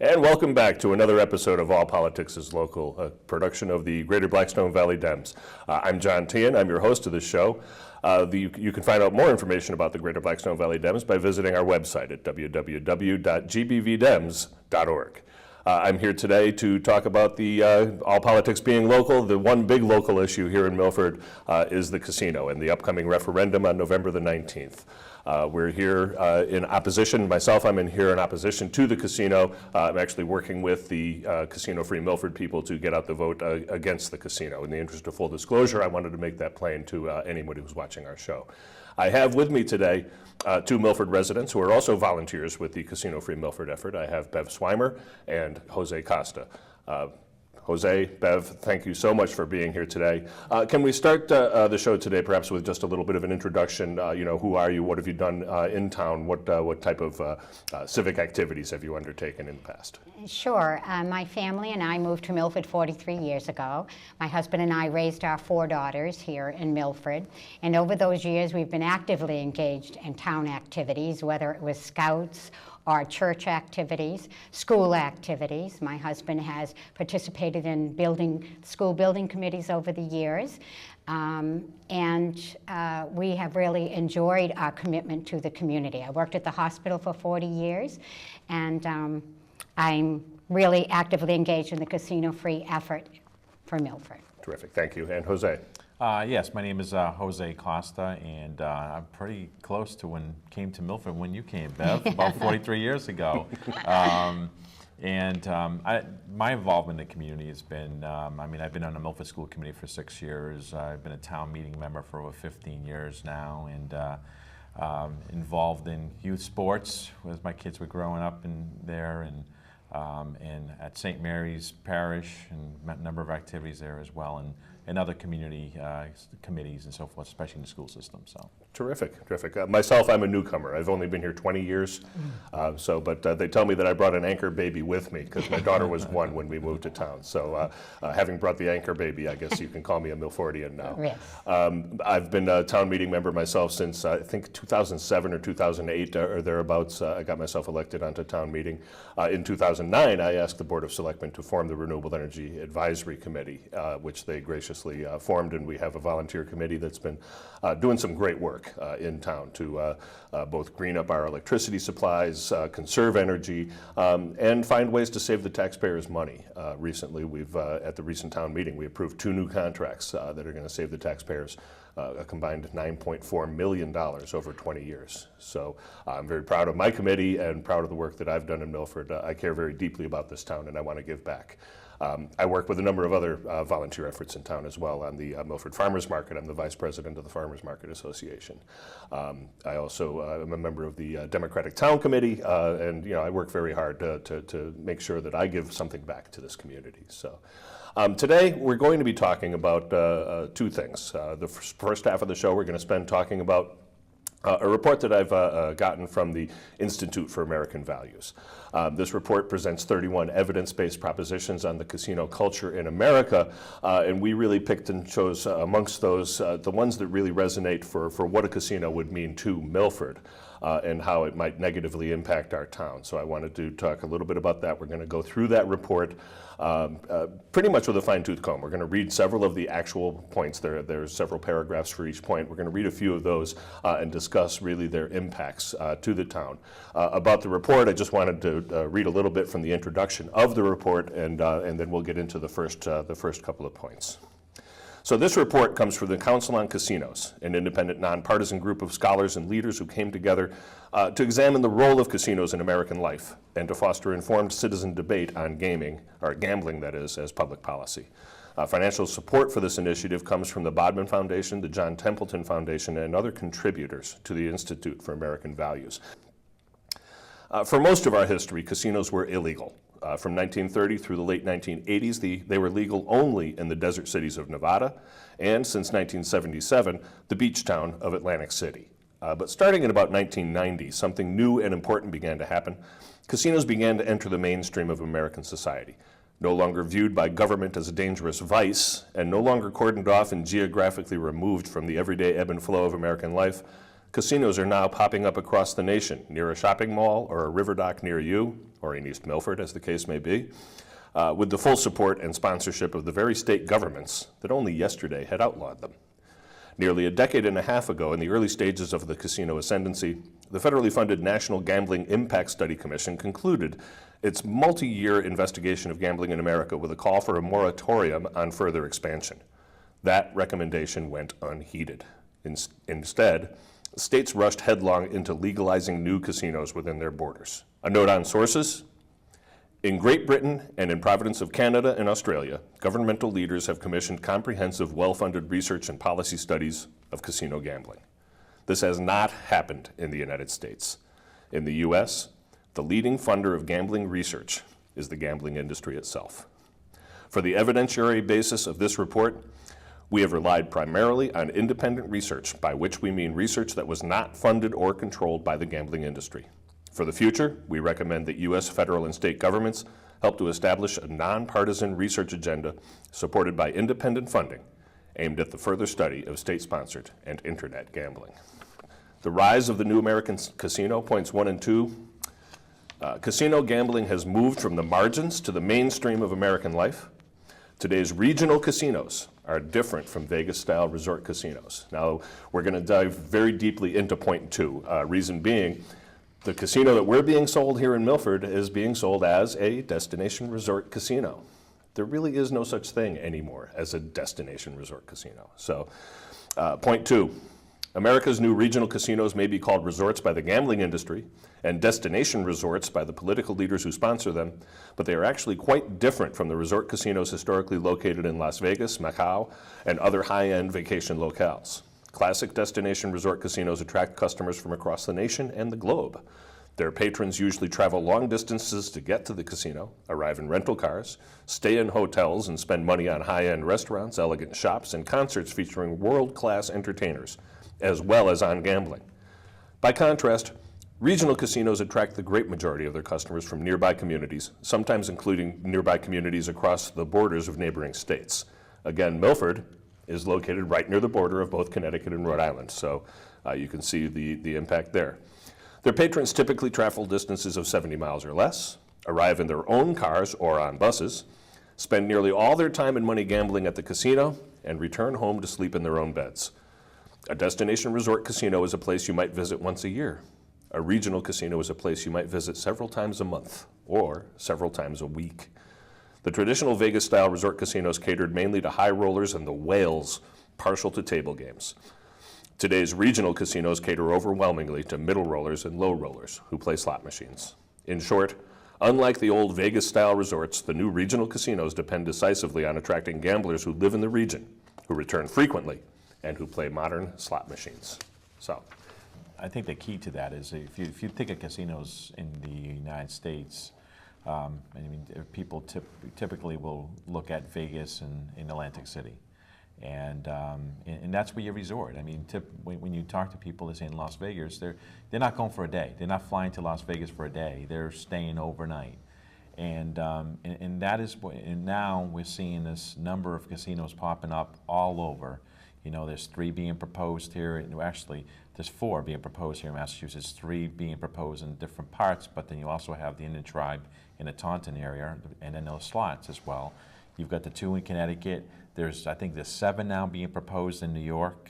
And welcome back to another episode of All Politics is Local, a production of the Greater Blackstone Valley Dems. I'm John Tehan, I'm your host of this show. You can find out more information about the Greater Blackstone Valley Dems by visiting our website at www.gbvdems.org. I'm here today to talk about the all politics being local. The one big local issue here in Milford is the casino and the upcoming referendum on November the 19th. We're here in opposition. Myself, I'm in here in opposition to the casino. I'm actually working with the casino-free Milford people to get out the vote against the casino. In the interest of full disclosure, I wanted to make that plain to anybody who's watching our show. I have with me today two Milford residents who are also volunteers with the casino-free Milford effort. I have Bev Swymer and Jose Costa. Jose, Bev, thank you so much for being here today. Can we start the show today perhaps with just a little bit of an introduction? Who are you? What have you done in town? What type of civic activities have you undertaken in the past? Sure. My family and I moved to Milford 43 years ago. My husband and I raised our 4 daughters here in Milford. And over those years, we've been actively engaged in town activities, whether it was scouts or church activities, school activities. My husband has participated in school building committees over the years. We have really enjoyed our commitment to the community. I worked at the hospital for 40 years, and I'm really actively engaged in the casino-free effort for Milford. Terrific, thank you. And Jose? Yes, my name is Jose Costa, and I'm pretty close to came to Milford when you came, Bev, about 43 years ago. My involvement in the community has been, I've been on the Milford School Committee for 6 years. I've been a town meeting member for over 15 years now, and involved in youth sports as my kids were growing up there, and at St. Mary's Parish, and a number of activities there as well, and other community committees and so forth, especially in the school system. So terrific, terrific. Myself, I'm a newcomer. I've only been here 20 years, but they tell me that I brought an anchor baby with me because my daughter was 1 when we moved to town. So having brought the anchor baby, I guess you can call me a Milfordian now. Yes. I've been a town meeting member myself since I think 2007 or 2008 or thereabouts. I got myself elected onto town meeting. In 2009, I asked the Board of Selectmen to form the Renewable Energy Advisory Committee, which they graciously formed, and we have a volunteer committee that's been doing some great work in town to both green up our electricity supplies, conserve energy, and find ways to save the taxpayers money. Recently, at the recent town meeting, we approved 2 new contracts that are going to save the taxpayers a combined $9.4 million over 20 years. So I'm very proud of my committee and proud of the work that I've done in Milford. I care very deeply about this town, and I want to give back. I work with a number of other volunteer efforts in town as well. On the Milford Farmers Market, I'm the vice president of the Farmers Market Association. I also am a member of the Democratic Town Committee, and I work very hard to make sure that I give something back to this community. So today we're going to be talking about 2 things. The first half of the show we're going to spend talking about a report that I've gotten from the Institute for American Values. This report presents 31 evidence-based propositions on the casino culture in America, and we really picked and chose amongst those the ones that really resonate for what a casino would mean to Milford. And how it might negatively impact our town. So I wanted to talk a little bit about that. We're going to go through that report pretty much with a fine-tooth comb. We're going to read several of the actual points. There's several paragraphs for each point. We're going to read a few of those and discuss really their impacts to the town. About the report, I just wanted to read a little bit from the introduction of the report, and then we'll get into the first couple of points. So this report comes from the Council on Casinos, an independent, nonpartisan group of scholars and leaders who came together to examine the role of casinos in American life and to foster informed citizen debate on gaming, or gambling that is, as public policy. Financial support for this initiative comes from the Bodman Foundation, the John Templeton Foundation, and other contributors to the Institute for American Values. For most of our history, casinos were illegal. From 1930 through the late 1980s, they were legal only in the desert cities of Nevada, and since 1977, the beach town of Atlantic City. But starting in about 1990, something new and important began to happen. Casinos began to enter the mainstream of American society. No longer viewed by government as a dangerous vice, and no longer cordoned off and geographically removed from the everyday ebb and flow of American life, Casinos are now popping up across the nation, near a shopping mall or a river dock near you, or in East Milford, as the case may be, with the full support and sponsorship of the very state governments that only yesterday had outlawed them. Nearly a decade and a half ago, in the early stages of the casino ascendancy, the federally funded National Gambling Impact Study Commission concluded its multi-year investigation of gambling in America with a call for a moratorium on further expansion. That recommendation went unheeded. Instead, states rushed headlong into legalizing new casinos within their borders. A note on sources. In Great Britain and in Province of Canada and Australia, governmental leaders have commissioned comprehensive, well-funded research and policy studies of casino gambling. This has not happened in the United States. In the U.S., the leading funder of gambling research is the gambling industry itself. For the evidentiary basis of this report, we have relied primarily on independent research, by which we mean research that was not funded or controlled by the gambling industry. For the future, we recommend that U.S. federal and state governments help to establish a nonpartisan research agenda supported by independent funding aimed at the further study of state-sponsored and internet gambling. The rise of the new American casino, points 1 and 2. Casino gambling has moved from the margins to the mainstream of American life. Today's regional casinos are different from Vegas-style resort casinos. Now, we're going to dive very deeply into point 2. Reason being, the casino that we're being sold here in Milford is being sold as a destination resort casino. There really is no such thing anymore as a destination resort casino. So, point 2, America's new regional casinos may be called resorts by the gambling industry and destination resorts by the political leaders who sponsor them, but they are actually quite different from the resort casinos historically located in Las Vegas, Macau, and other high-end vacation locales. Classic destination resort casinos attract customers from across the nation and the globe. Their patrons usually travel long distances to get to the casino, arrive in rental cars, stay in hotels, and spend money on high-end restaurants, elegant shops, and concerts featuring world-class entertainers, as well as on gambling. By contrast, regional casinos attract the great majority of their customers from nearby communities, sometimes including nearby communities across the borders of neighboring states. Again, Milford is located right near the border of both Connecticut and Rhode Island, so you can see the impact there. Their patrons typically travel distances of 70 miles or less, arrive in their own cars or on buses, spend nearly all their time and money gambling at the casino, and return home to sleep in their own beds. A destination resort casino is a place you might visit once a year. A regional casino is a place you might visit several times a month or several times a week. The traditional Vegas-style resort casinos catered mainly to high rollers and the whales partial to table games. Today's regional casinos cater overwhelmingly to middle rollers and low rollers who play slot machines. In short, unlike the old Vegas-style resorts, the new regional casinos depend decisively on attracting gamblers who live in the region, who return frequently, and who play modern slot machines. So, I think the key to that is if you think of casinos in the United States, I mean, people typically will look at Vegas and in Atlantic City, and that's where you resort. I mean, when you talk to people that say in Las Vegas, they're not going for a day. They're not flying to Las Vegas for a day. They're staying overnight, and that is what. And now we're seeing this number of casinos popping up all over. You know, there's 3 being proposed here, and actually there's 4 being proposed here in Massachusetts, 3 being proposed in different parts, but then you also have the Indian tribe in the Taunton area, and then those slots as well. You've got the 2 in Connecticut. I think there's 7 now being proposed in New York.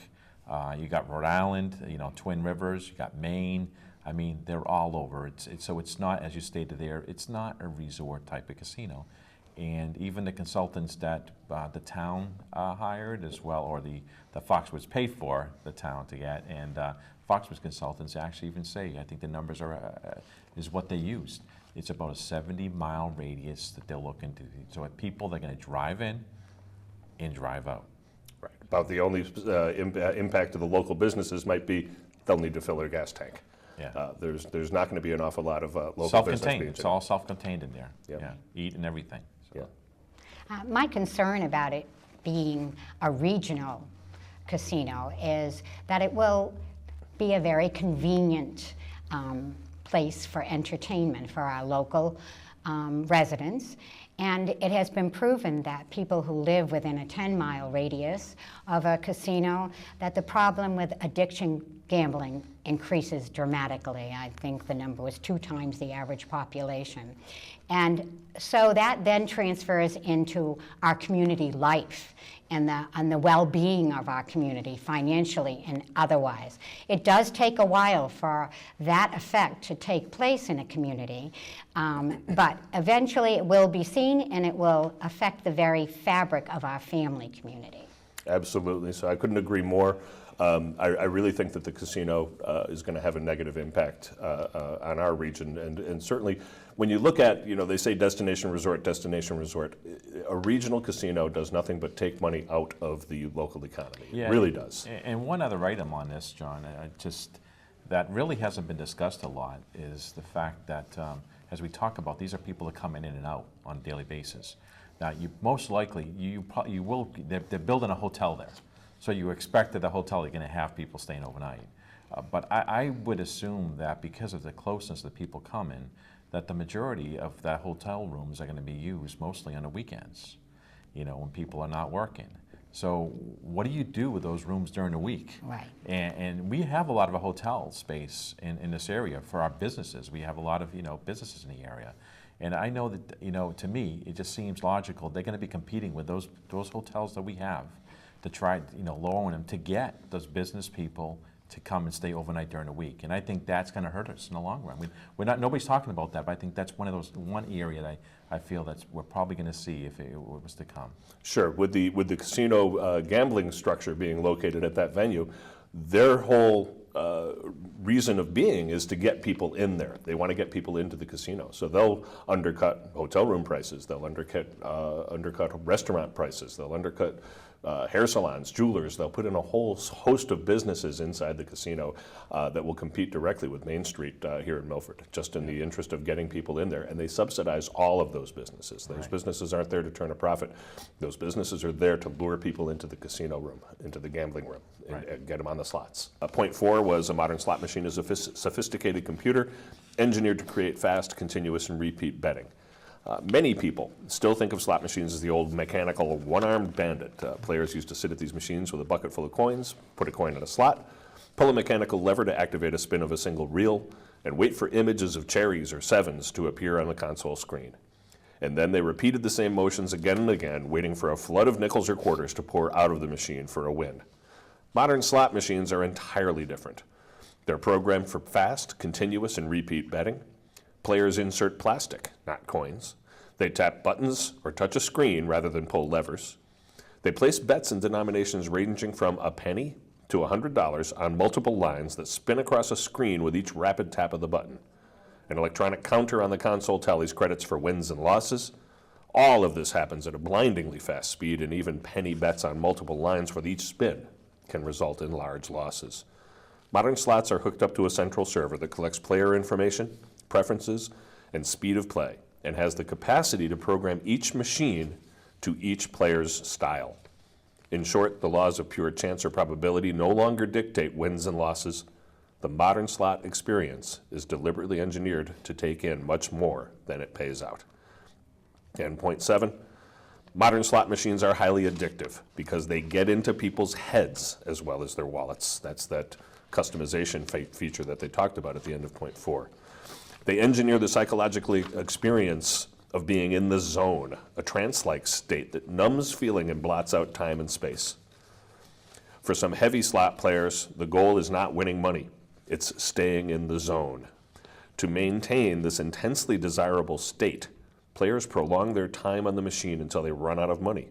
You got Rhode Island, you know, Twin Rivers, you got Maine. I mean, they're all over. So it's not, as you stated there, it's not a resort type of casino. And even the consultants that the town hired as well, or the Foxwoods paid for the town to get, and Foxwoods consultants actually even say, I think the numbers is what they used. It's about a 70-mile radius that they're looking to. So people that are going to drive in and drive out. right. About the only impact to the local businesses might be they'll need to fill their gas tank. Yeah. There's not going to be an awful lot of local business Self-contained. being It's all self-contained in there. Yep. Yeah. Eat and everything. So. Yeah. My concern about it being a regional casino is that it will be a very convenient place for entertainment for our local residents. And it has been proven that people who live within a 10-mile radius of a casino, that the problem with addiction gambling increases dramatically. I think the number was 2 times the average population. And so that then transfers into our community life and the well-being of our community, financially and otherwise. It does take a while for that effect to take place in a community, but eventually it will be seen and it will affect the very fabric of our family community. Absolutely. So I couldn't agree more. I really think that the casino is going to have a negative impact on our region, and certainly when you look at, they say destination resort, a regional casino does nothing but take money out of the local economy. Yeah, it really does. And one other item on this, John, that really hasn't been discussed a lot is the fact that as we talk about, these are people that come in and out on a daily basis. Now, you most likely, they're building a hotel there. So you expect that the hotel, you're going to have people staying overnight. But I would assume that because of the closeness that people come in, that the majority of that hotel rooms are going to be used mostly on the weekends, when people are not working. So what do you do with those rooms during the week? Right. And we have a lot of a hotel space in this area for our businesses. We have a lot of, businesses in the area. And I know that, to me, it just seems logical. They're going to be competing with those hotels that we have to try, lowering them to get those business people to come and stay overnight during the week. And I think that's going to hurt us in the long run. Nobody's talking about that, but I think that's one area that I feel that we're probably going to see if it was to come. Sure. With the casino gambling structure being located at that venue, their whole reason of being is to get people in there. They want to get people into the casino. So they'll undercut hotel room prices. They'll undercut restaurant prices. They'll undercut hair salons, jewelers. They'll put in a whole host of businesses inside the casino that will compete directly with Main Street here in Milford, just in the interest of getting people in there. And they subsidize all of those businesses. Those businesses aren't there to turn a profit. Those businesses are there to lure people into the casino room, into the gambling room, and get them on the slots. Point 4 was a modern slot machine is a sophisticated computer engineered to create fast, continuous, and repeat betting. Many people still think of slot machines as the old mechanical one-armed bandit. Players used to sit at these machines with a bucket full of coins, put a coin in a slot, pull a mechanical lever to activate a spin of a single reel, and wait for images of cherries or sevens to appear on the console screen. And then they repeated the same motions again and again, waiting for a flood of nickels or quarters to pour out of the machine for a win. Modern slot machines are entirely different. They're programmed for fast, continuous, and repeat betting. Players insert plastic, not coins. They tap buttons or touch a screen rather than pull levers. They place bets in denominations ranging from a penny to $100 on multiple lines that spin across a screen with each rapid tap of the button. An electronic counter on the console tallies credits for wins and losses. All of this happens at a blindingly fast speed, and even penny bets on multiple lines with each spin can result in large losses. Modern slots are hooked up to a central server that collects player information, preferences, and speed of play, and has the capacity to program each machine to each player's style. In short, the laws of pure chance or probability no longer dictate wins and losses. The modern slot experience is deliberately engineered to take in much more than it pays out. And point 7, modern slot machines are highly addictive because they get into people's heads as well as their wallets. That's that customization feature that they talked about at the end of point 4. They engineer the psychological experience of being in the zone, a trance-like state that numbs feeling and blots out time and space. For some heavy slot players, the goal is not winning money, it's staying in the zone. To maintain this intensely desirable state, players prolong their time on the machine until they run out of money,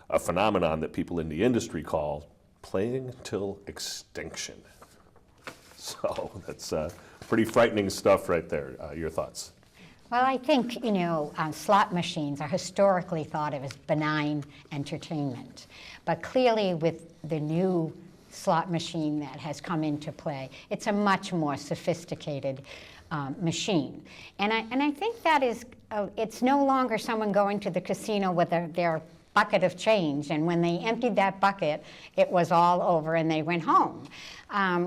a phenomenon that people in the industry call playing till extinction. So that's pretty frightening stuff right there. Your thoughts? Well, I think, slot machines are historically thought of as benign entertainment. But clearly with the new slot machine that has come into play, it's a much more sophisticated machine. And I think that is, it's no longer someone going to the casino with their bucket of change, and when they emptied that bucket, it was all over and they went home.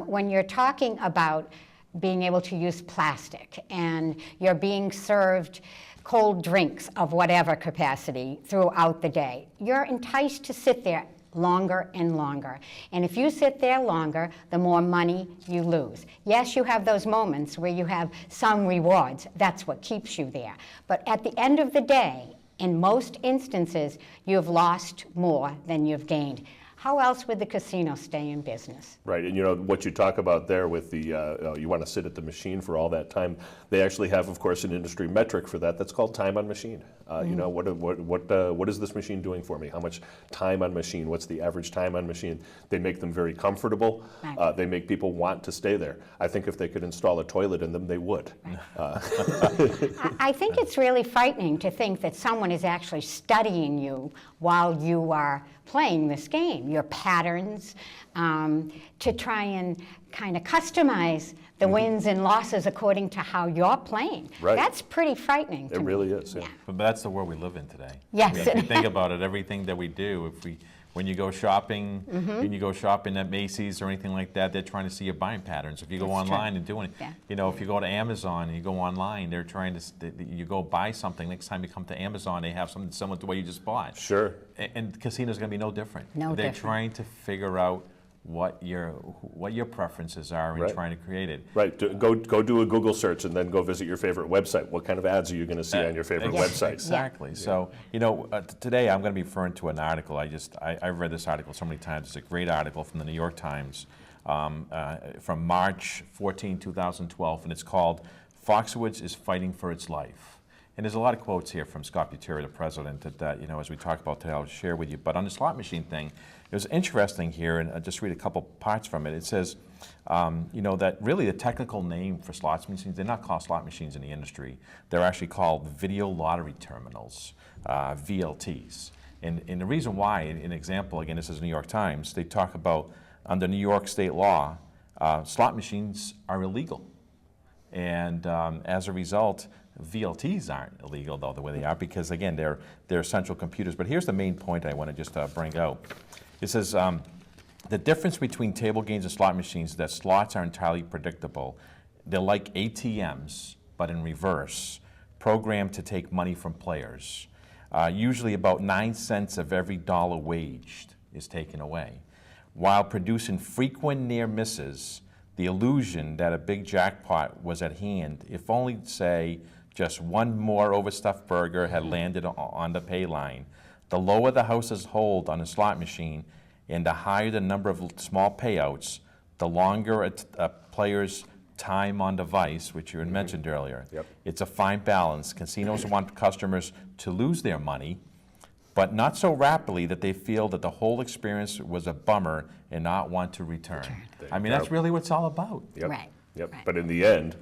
When you're talking about being able to use plastic and you're being served cold drinks of whatever capacity throughout the day, you're enticed to sit there longer and longer. And if you sit there longer, the more money you lose. Yes, you have those moments where you have some rewards. That's what keeps you there. But at the end of the day, in most instances, you've lost more than you've gained. How else would the casino stay in business? Right, and you know what you talk about there with the, you want to sit at the machine for all that time. They actually have, of course, an industry metric for that. That's called time on machine. You know, what is this machine doing for me? How much time on machine? What's the average time on machine? They make them very comfortable. Right. They make people want to stay there. I think if they could install a toilet in them, they would. Right. I think it's really frightening to think that someone is actually studying you while you are playing this game, your patterns, to try and kind of customize the wins and losses according to how you're playing. Right. That's pretty frightening to It me. really is. Yeah. But that's the world we live in today. Yes. I mean, if you think about it, everything that we do, when you go shopping, when you go shopping at Macy's or anything like that, they're trying to see your buying patterns. If you go That's true. online and doing it, Yeah. you know, if you go to Amazon and you go online, they're trying to, you go buy something, next time you come to Amazon, they have something similar to what you just bought. Sure. And casino's gonna be no different. No They're different. trying to figure out what your preferences are and Right. trying to create it. Right. Go do a Google search and then go visit your favorite website. What kind of ads are you going to see on your favorite Ex- website? Exactly. So, you know, today I'm going to be referring to an article. I've read this article so many times. It's a great article from the New York Times from March 14, 2012, and it's called "Foxwoods is Fighting for Its Life." And there's a lot of quotes here from Scott Buteri, the president, that you know, as we talk about today, I'll share with you. But on the slot machine thing, it was interesting here, and I'll just read a couple parts from it. It says, you know, that really the technical name for slot machines, they're not called slot machines in the industry. They're actually called video lottery terminals, VLTs. And the reason why, an example, again, this is New York Times, they talk about under New York state law, slot machines are illegal. And as a result, VLTs aren't illegal, though, the way they are, because, again, they're central computers. But here's the main point I want to just bring out. It says, the difference between table games and slot machines is that slots are entirely predictable. They're like ATMs, but in reverse, programmed to take money from players. Usually about 9 cents of every dollar waged is taken away, while producing frequent near misses, the illusion that a big jackpot was at hand, if only, say, just one more overstuffed burger had landed on the pay line. The lower the house's hold on a slot machine and the higher the number of small payouts, the longer a player's time on device, which you had mentioned earlier. Yep. It's a fine balance. Casinos want customers to lose their money, but not so rapidly that they feel that the whole experience was a bummer and not want to return. I mean, that's really what it's all about. Yep. Right. Yep. Right. But in the end,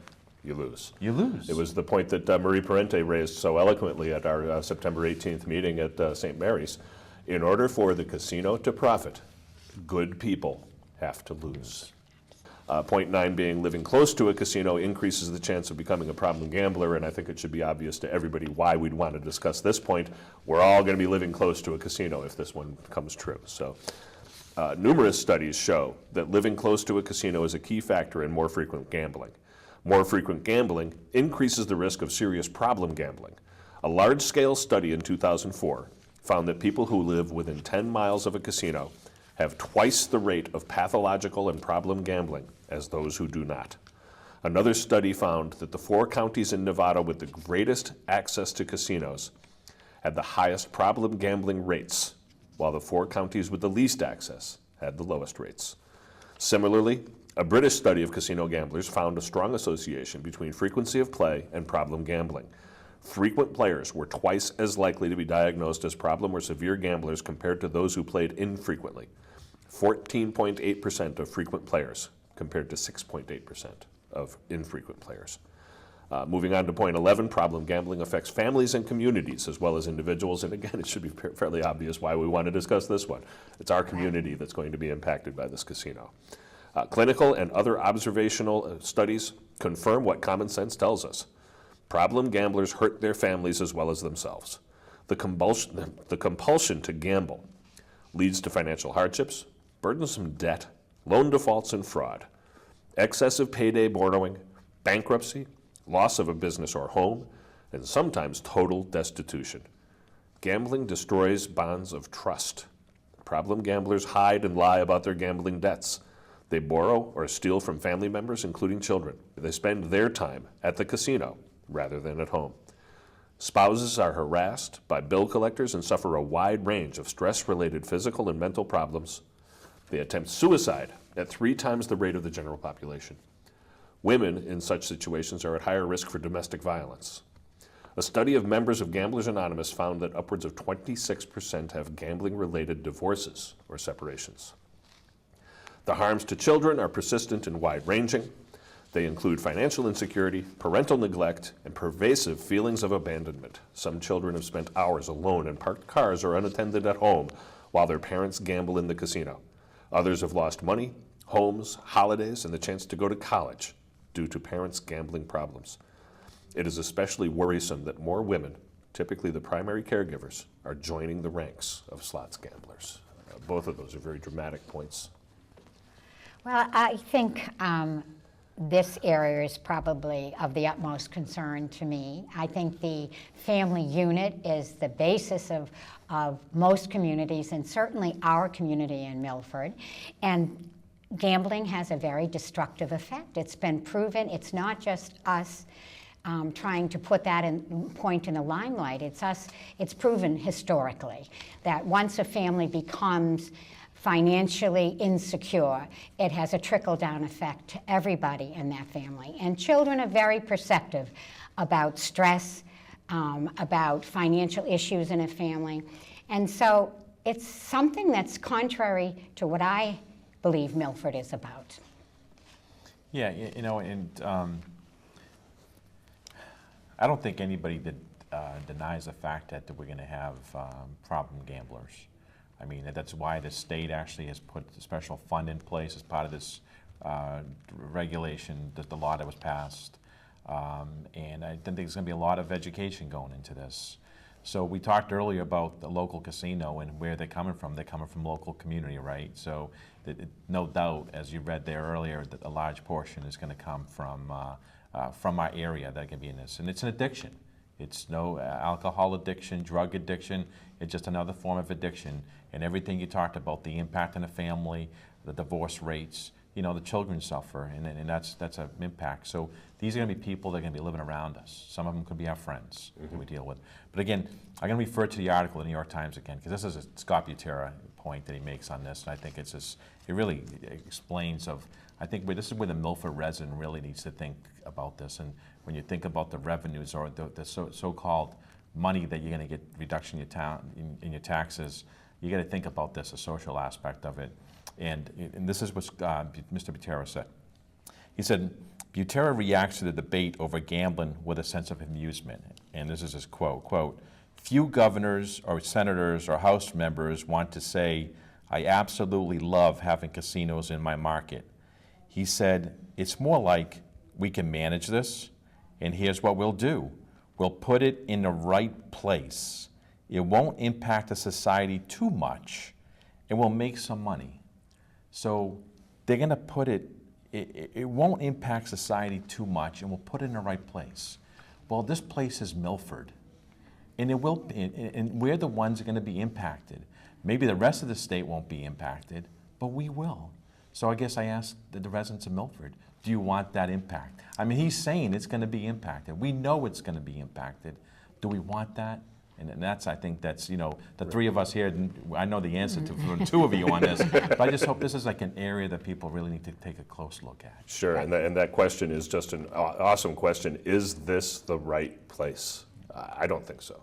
you lose. You lose. It was the point that Marie Parente raised so eloquently at our September 18th meeting at St. Mary's. In order for the casino to profit, good people have to lose. Point 9 being living close to a casino increases the chance of becoming a problem gambler, and I think it should be obvious to everybody why we'd want to discuss this point. We're all going to be living close to a casino if this one comes true. So, numerous studies show that living close to a casino is a key factor in more frequent gambling. More frequent gambling increases the risk of serious problem gambling. A large-scale study in 2004 found that people who live within 10 miles of a casino have twice the rate of pathological and problem gambling as those who do not. Another study found that the 4 counties in Nevada with the greatest access to casinos had the highest problem gambling rates, while the 4 counties with the least access had the lowest rates. Similarly, a British study of casino gamblers found a strong association between frequency of play and problem gambling. Frequent players were twice as likely to be diagnosed as problem or severe gamblers compared to those who played infrequently. 14.8% of frequent players compared to 6.8% of infrequent players. Moving on to point 11, problem gambling affects families and communities as well as individuals. And again, it should be fairly obvious why we want to discuss this one. It's our community that's going to be impacted by this casino. Clinical and other observational studies confirm what common sense tells us. Problem gamblers hurt their families as well as themselves. The compulsion to gamble leads to financial hardships, burdensome debt, loan defaults and fraud, excessive payday borrowing, bankruptcy, loss of a business or home, and sometimes total destitution. Gambling destroys bonds of trust. Problem gamblers hide and lie about their gambling debts. They borrow or steal from family members, including children. They spend their time at the casino rather than at home. Spouses are harassed by bill collectors and suffer a wide range of stress-related physical and mental problems. They attempt suicide at 3 times the rate of the general population. Women in such situations are at higher risk for domestic violence. A study of members of Gamblers Anonymous found that upwards of 26% have gambling-related divorces or separations. The harms to children are persistent and wide-ranging. They include financial insecurity, parental neglect, and pervasive feelings of abandonment. Some children have spent hours alone in parked cars or unattended at home while their parents gamble in the casino. Others have lost money, homes, holidays, and the chance to go to college due to parents' gambling problems. It is especially worrisome that more women, typically the primary caregivers, are joining the ranks of slots gamblers. Both of those are very dramatic points. Well, I think this area is probably of the utmost concern to me. I think the family unit is the basis of most communities, and certainly our community in Milford. And gambling has a very destructive effect. It's been proven. It's not just us trying to put that point in the limelight. It's proven historically that once a family becomes financially insecure, it has a trickle-down effect to everybody in that family. And children are very perceptive about stress, about financial issues in a family. And so it's something that's contrary to what I believe Milford is about. Yeah, you know, and I don't think anybody denies the fact that we're going to have problem gamblers. I mean, that's why the state actually has put a special fund in place as part of this regulation, the law that was passed. And I think there's going to be a lot of education going into this. So we talked earlier about the local casino and where they're coming from. They're coming from local community, right? So no doubt, as you read there earlier, that a large portion is going to come from our area that can be in this. And it's an addiction. It's no alcohol addiction, drug addiction. It's just another form of addiction. And everything you talked about, the impact on the family, the divorce rates, you know, the children suffer, and that's an impact. So these are going to be people that are going to be living around us. Some of them could be our friends that we deal with. But again, I'm going to refer to the article in the New York Times again, because this is a Scott Butera point that he makes on this, and I think it's just, it really explains I think this is where the Milford resident really needs to think about this. And when you think about the revenues or the so-called money that you're going to get reduction in your taxes, you got to think about this, the social aspect of it. And this is what Mr. Butera said. He said, Butera reacts to the debate over gambling with a sense of amusement. And this is his quote, "Few governors or senators or House members want to say, I absolutely love having casinos in my market. He said, it's more like, we can manage this, and here's what we'll do. We'll put it in the right place. It won't impact the society too much, and we'll make some money." So they're going to put it won't impact society too much, and we'll put it in the right place. Well, this place is Milford, and it will, and we're the ones that are going to be impacted. Maybe the rest of the state won't be impacted, but we will. So I guess I asked the residents of Milford, do you want that impact? I mean, he's saying it's going to be impacted. We know it's going to be impacted. Do we want that? And that's, I think that's, you know, the three of us here, I know the answer to the two of you on this, but I just hope this is like an area that people really need to take a close look at. Sure, and that question is just an awesome question. Is this the right place? I don't think so.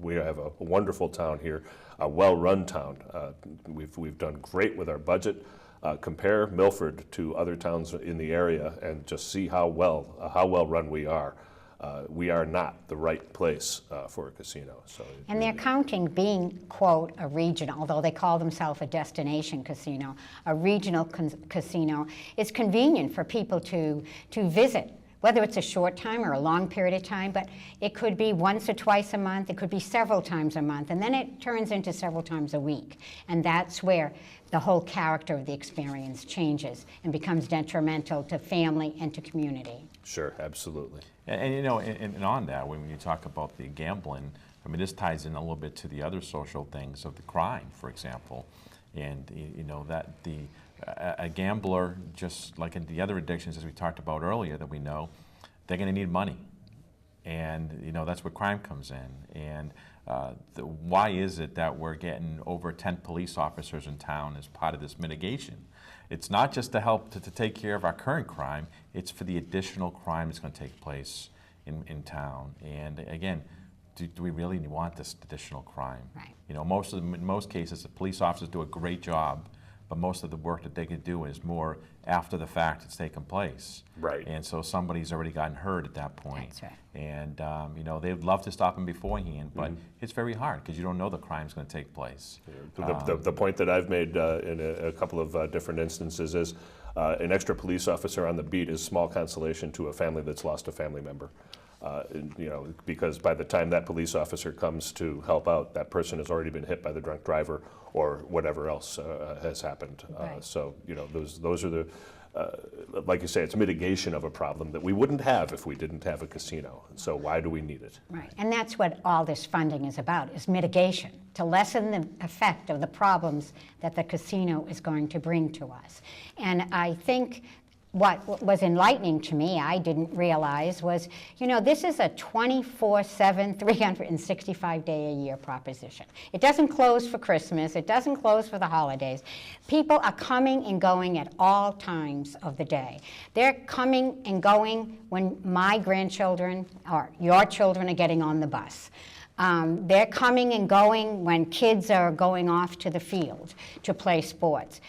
We have a wonderful town here, a well-run town. We've done great with our budget. Compare Milford to other towns in the area and just see how well run we are. We are not the right place for a casino. And they're counting being, quote, a regional, although they call themselves a destination casino, a regional casino is convenient for people to visit, whether it's a short time or a long period of time, but it could be once or twice a month, it could be several times a month, and then it turns into several times a week. And that's where the whole character of the experience changes and becomes detrimental to family and to community. Sure, absolutely. And you know, and on that, when you talk about the gambling, I mean, this ties in a little bit to the other social things of the crime, for example. And you know, that a gambler, just like in the other addictions as we talked about earlier that we know, they're going to need money. And you know, that's where crime comes in. And why is it that we're getting over 10 police officers in town as part of this mitigation? It's not just to help to take care of our current crime, it's for the additional crime that's going to take place in town. And again, do we really want this additional crime? Right. You know, in most cases, the police officers do a great job, but most of the work that they could do is more after the fact it's taken place. Right. And so somebody's already gotten hurt at that point. That's right. And you know, they'd love to stop them beforehand, but it's very hard because you don't know the crime's going to take place. The point that I've made in a couple of different instances is an extra police officer on the beat is small consolation to a family that's lost a family member. You know, because by the time that police officer comes to help out, that person has already been hit by the drunk driver or whatever else has happened. Right. So, you know, those are the, like you say, it's mitigation of a problem that we wouldn't have if we didn't have a casino. So why do we need it? Right, and that's what all this funding is about, is mitigation, to lessen the effect of the problems that the casino is going to bring to us. And I think what was enlightening to me, I didn't realize, was, you know, this is a 24/7, 365-day-a-year proposition. It doesn't close for Christmas. It doesn't close for the holidays. People are coming and going at all times of the day. They're coming and going when my grandchildren or your children are getting on the bus. They're coming and going when kids are going off to the field to play sports.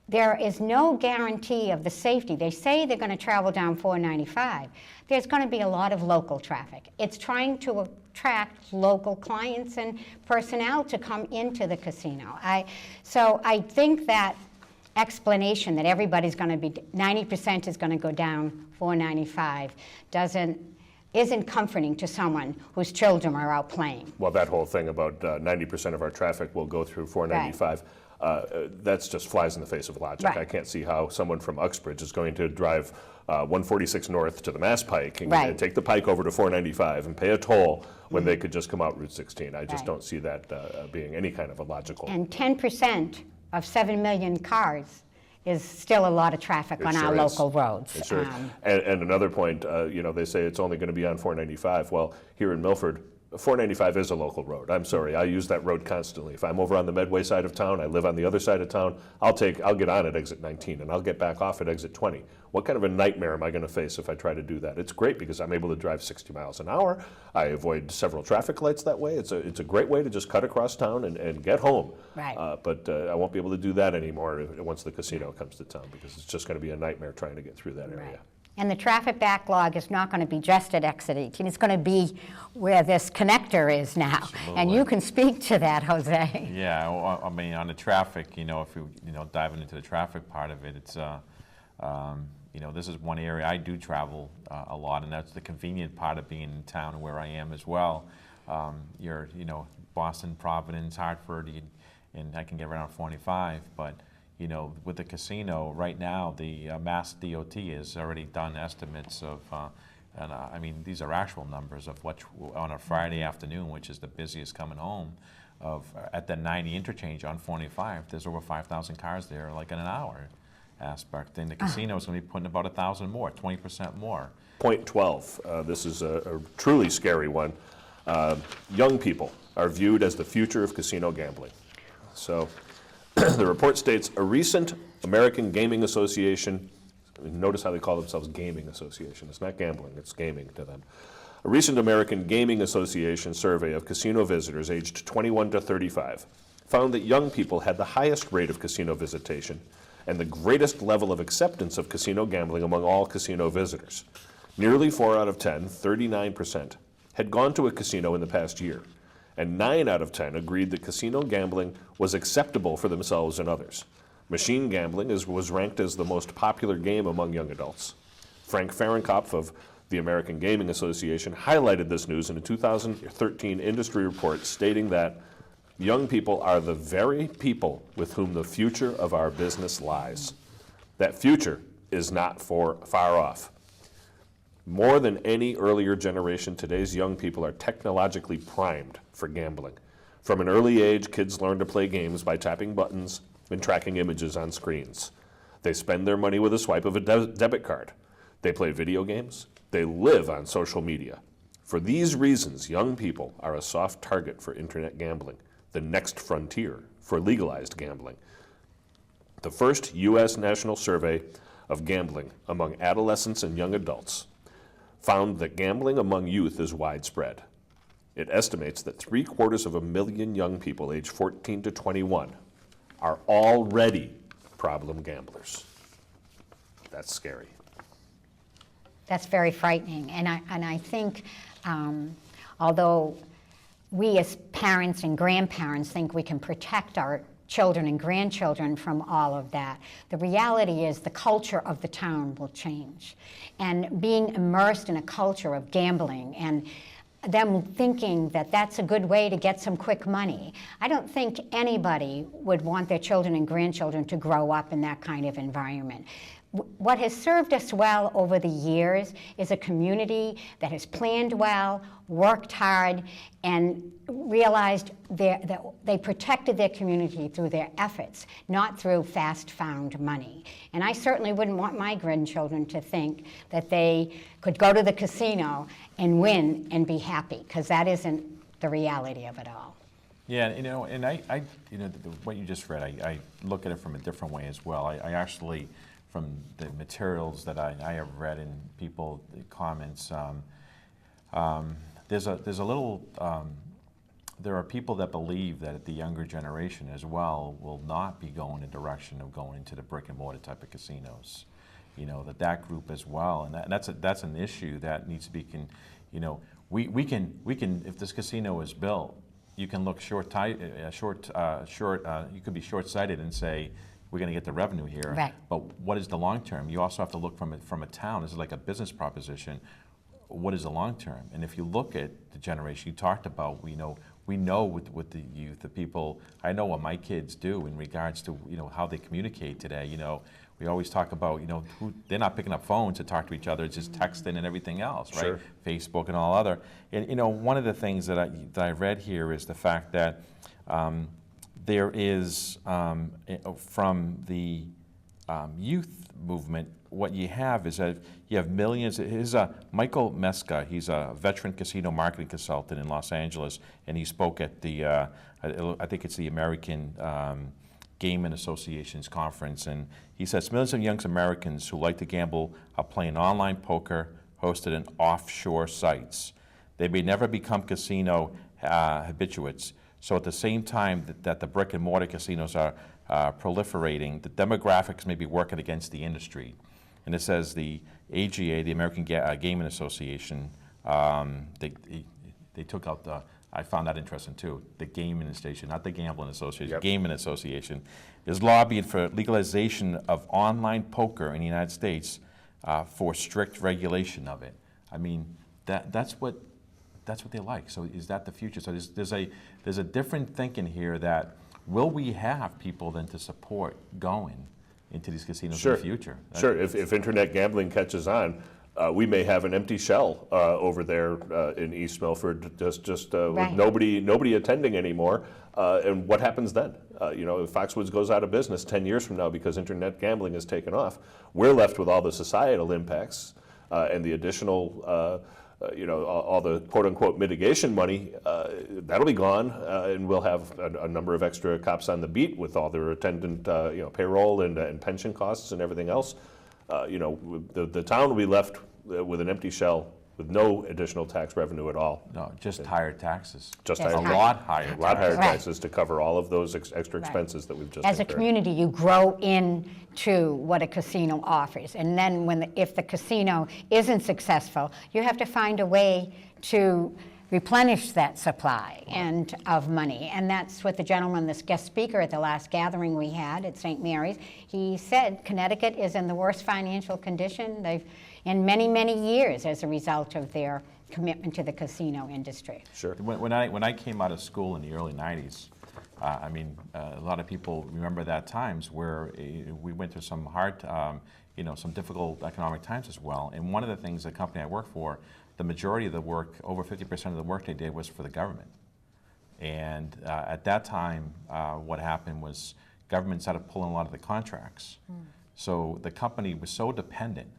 There is no guarantee of the safety. They say they're going to travel down 495. There's going to be a lot of local traffic. It's trying to attract local clients and personnel to come into the casino. So I think that explanation that everybody's going to be, 90% is going to go down 495 isn't comforting to someone whose children are out playing. Well, that whole thing about 90% of our traffic will go through 495. Right. That's just flies in the face of logic. Right. I can't see how someone from Uxbridge is going to drive 146 north to the Mass Pike and take the Pike over to 495 and pay a toll when they could just come out Route 16. I just don't see that being any kind of a logical. And 10% of 7 million cars is still a lot of traffic on our local roads. It sure is. And another point, you know, they say it's only going to be on 495. Well, here in Milford, 495 is a local road. I'm sorry, I use that road constantly. If I'm over on the Medway side of town, I live on the other side of town, I'll get on at exit 19 and I'll get back off at exit 20. What kind of a nightmare am I going to face if I try to do that? It's great because I'm able to drive 60 miles an hour. I avoid several traffic lights that way. It's a great way to just cut across town and get home. Right. But I won't be able to do that anymore once the casino comes to town because it's just going to be a nightmare trying to get through that area. Right. And the traffic backlog is not going to be just at exit 18. It's going to be where this connector is now. Absolutely. And you can speak to that, Jose. Yeah, well, I mean, on the traffic, you know, if you diving into the traffic part of it, it's, you know, this is one area I do travel a lot, and that's the convenient part of being in town where I am as well. You're, you know, Boston, Providence, Hartford, and I can get around 45, but you know, with the casino right now, the Mass DOT has already done estimates of, and I mean, these are actual numbers of what on a Friday afternoon, which is the busiest coming home, of at the 90 interchange on 45, there's over 5,000 cars there, like in an hour aspect. And the casino is going to be putting about 1,000 more, 20% more. Point 12. This is a truly scary one. Young people are viewed as the future of casino gambling. So. The report states a recent American Gaming Association, notice how they call themselves Gaming Association. It's not gambling, it's gaming to them. A recent American Gaming Association survey of casino visitors aged 21 to 35 found that young people had the highest rate of casino visitation and the greatest level of acceptance of casino gambling among all casino visitors. Nearly 4 out of 10, 39%, had gone to a casino in the past year. And 9 out of 10 agreed that casino gambling was acceptable for themselves and others. Machine gambling was ranked as the most popular game among young adults. Frank Fahrenkopf of the American Gaming Association highlighted this news in a 2013 industry report stating that young people are the very people with whom the future of our business lies. That future is not far off. More than any earlier generation, today's young people are technologically primed for gambling. From an early age, kids learn to play games by tapping buttons and tracking images on screens. They spend their money with a swipe of a debit card. They play video games. They live on social media. For these reasons, young people are a soft target for internet gambling, the next frontier for legalized gambling. The first U.S. national survey of gambling among adolescents and young adults found that gambling among youth is widespread. It estimates that 750,000 young people aged 14 to 21 are already problem gamblers. That's scary. That's very frightening. And I think, although we as parents and grandparents think we can protect our children and grandchildren from all of that, the reality is the culture of the town will change. And being immersed in a culture of gambling and them thinking that that's a good way to get some quick money. I don't think anybody would want their children and grandchildren to grow up in that kind of environment. What has served us well over the years is a community that has planned well, worked hard, and realized that they protected their community through their efforts, not through fast-found money. And I certainly wouldn't want my grandchildren to think that they could go to the casino and win and be happy, because that isn't the reality of it all. Yeah, and I what you just read, I look at it from a different way as well. I actually, from the materials that I have read in people comments, there's a little, there are people that believe that the younger generation as well will not be going in the direction of going into the brick and mortar type of casinos. That group as well, and that's an issue that needs to be, we can, if this casino is built, you can look you could be short-sighted and say, we're going to get the revenue here. Right. But what is the long term? You also have to look from a town. This is like a business proposition. What is the long term? And if you look at the generation you talked about, we know with the youth, the people, I know what my kids do in regards to how they communicate today. We always talk about they're not picking up phones to talk to each other. It's just texting and everything else, right? Sure. Facebook and all other. And one of the things that I read here is the fact that there is, from the youth movement, what you have is that you have millions. Here's Michael Meska. He's a veteran casino marketing consultant in Los Angeles, and he spoke at the, I think it's the American Gaming Association's conference, and he says millions of young Americans who like to gamble are playing online poker hosted in offshore sites. They may never become casino habituates. So at the same time that the brick and mortar casinos are proliferating, the demographics may be working against the industry. And it says the AGA, the American Gaming Association, they took out the, I found that interesting too, the Gaming Association, not the Gambling Association, Yep. Gaming Association, is lobbying for legalization of online poker in the United States for strict regulation of it. I mean, that's what they like. So is that the future? So there's a different thinking here that will we have people then to support going into these casinos in the future? Sure. If internet gambling catches on, we may have an empty shell over there in East Milford, just Right. with nobody attending anymore. And what happens then? If Foxwoods goes out of business 10 years from now because internet gambling has taken off, we're left with all the societal impacts and the additional all the quote-unquote mitigation money, that'll be gone, and we'll have a number of extra cops on the beat with all their attendant payroll and pension costs and everything else. The town will be left with an empty shell with no additional tax revenue at all. No, just higher taxes. Just Yes, higher, A lot higher. a lot higher Right. taxes to cover all of those extra expenses that we've just As a incurred. community, you grow into what a casino offers. And then if the casino isn't successful, you have to find a way to replenish that supply and of money. And that's what the gentleman, this guest speaker at the last gathering we had at St. Mary's, he said Connecticut is in the worst financial condition they've in many, many years as a result of their commitment to the casino industry. Sure. When I came out of school in the early 90s, I mean, a lot of people remember that times where we went through some hard, some difficult economic times as well. And one of the things the company I work for, the majority of the work, over 50% of the work they did was for the government. And at that time, what happened was government started pulling a lot of the contracts. So the company was so dependent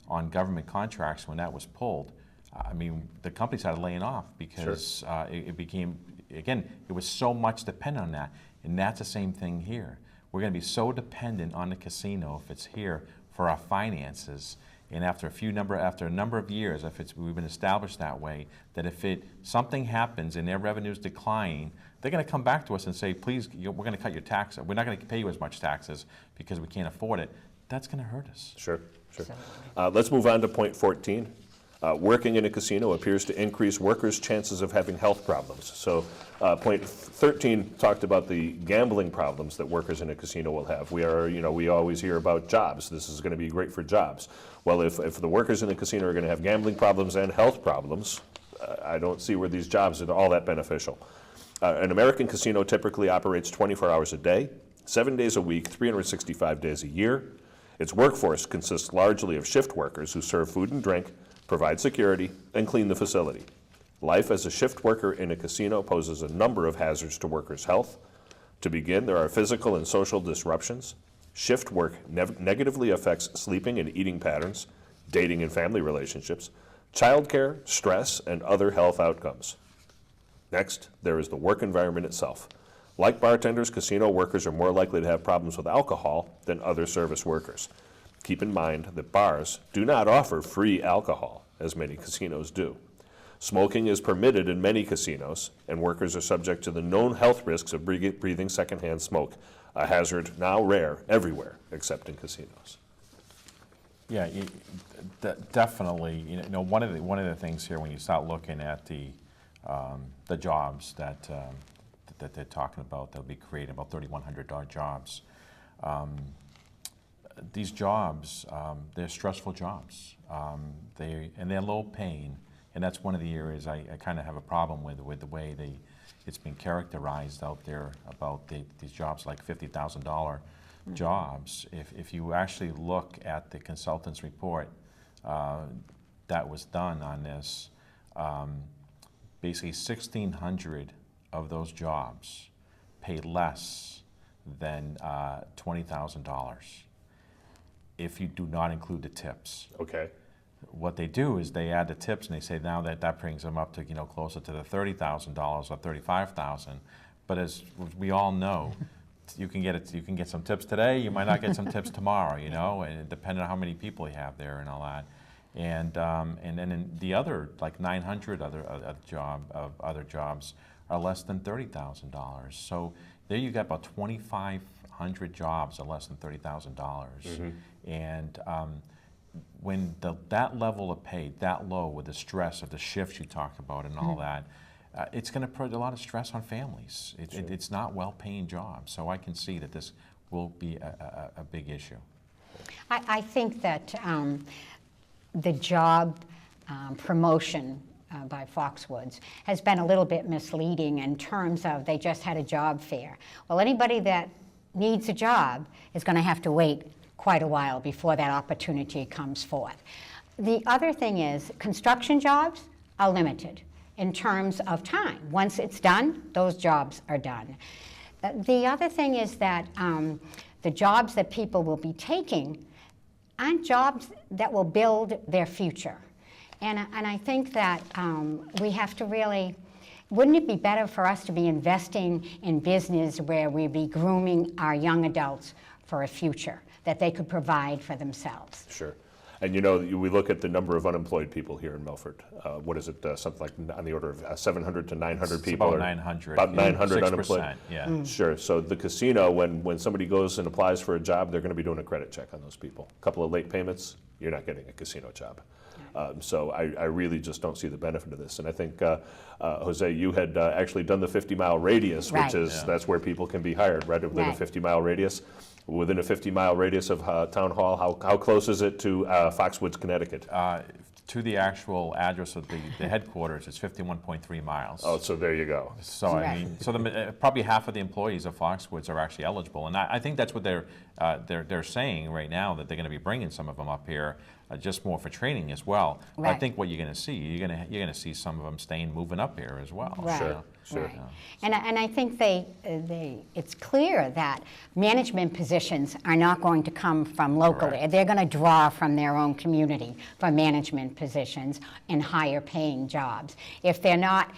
on government contracts when that was pulled. I mean, the company started laying off because it became, again, it was so much dependent on that. And that's the same thing here. We're going to be so dependent on the casino if it's here for our finances. And after a number of years, we've been established that way, that if something happens and their revenues decline, they're going to come back to us and say, please, we're going to cut your taxes. We're not going to pay you as much taxes because we can't afford it. That's going to hurt us. Sure. Let's move on to point 14. Working in a casino appears to increase workers' chances of having health problems. So point 13 talked about the gambling problems that workers in a casino will have. We always hear about jobs. This is going to be great for jobs. Well, if the workers in the casino are going to have gambling problems and health problems, I don't see where these jobs are all that beneficial. An American casino typically operates 24 hours a day, 7 days a week, 365 days a year. Its workforce consists largely of shift workers who serve food and drink, provide security, and clean the facility. Life as a shift worker in a casino poses a number of hazards to workers' health. To begin, there are physical and social disruptions. Shift work negatively affects sleeping and eating patterns, dating and family relationships, childcare, stress, and other health outcomes. Next, there is the work environment itself. Like bartenders, casino workers are more likely to have problems with alcohol than other service workers. Keep in mind that bars do not offer free alcohol, as many casinos do. Smoking is permitted in many casinos, and workers are subject to the known health risks of breathing secondhand smoke, a hazard now rare everywhere except in casinos. Yeah, definitely. One of the things here when you start looking at the jobs that they're talking about, they'll be creating about 3,100 jobs. These jobs, they're stressful jobs. They're low paying, and that's one of the areas I kind of have a problem with the way it's been characterized out there about these jobs like $50,000 jobs. If you actually look at the consultant's report that was done on this, basically 1,600 of those jobs pay less than $20,000 if you do not include the tips. Okay. What they do is they add the tips and they say now that brings them up to closer to the $30,000 or $35,000. But as we all know, you can get some tips today. You might not get some tips tomorrow. And depending on how many people you have there and all that. And then in the other like 900 other jobs are less than $30,000. So there you got about 2,500 jobs are less than $30,000. Mm-hmm. And when that level of pay, that low, with the stress of the shifts you talked about and all that, it's going to put a lot of stress on families. It's not well-paying jobs. So I can see that this will be a big issue. I think that the job promotion by Foxwoods has been a little bit misleading in terms of they just had a job fair. Well, anybody that needs a job is going to have to wait quite a while before that opportunity comes forth. The other thing is construction jobs are limited in terms of time. Once it's done, those jobs are done. The other thing is that the jobs that people will be taking aren't jobs that will build their future. And I think that we have to really, wouldn't it be better for us to be investing in business where we be grooming our young adults for a future that they could provide for themselves? Sure. And we look at the number of unemployed people here in Milford. What is it, something like on the order of 700 to 900 people? About 900. About 900 6%, unemployed. Yeah. Sure. So the casino, when somebody goes and applies for a job, they're going to be doing a credit check on those people. A couple of late payments, you're not getting a casino job. So I really just don't see the benefit of this. And I think, Jose, you had actually done the 50-mile radius, Right. which is, that's where people can be hired, right, within a Right. 50-mile radius. Within a 50-mile radius of Town Hall, how close is it to Foxwoods, Connecticut? to the actual address of the headquarters is 51.3 miles. Oh, so there you go. So I Right. mean, so probably half of the employees of Foxwoods are actually eligible, and I think that's what they're saying right now, that they're going to be bringing some of them up here, just more for training as well. But I Right. think what you're going to see, you're going to see some of them moving up here as well. Right. Sure, sure. Right. And I think it's clear that management positions are not going to come from locally. Correct. They're going to draw from their own community for management positions and higher paying jobs. If they're not,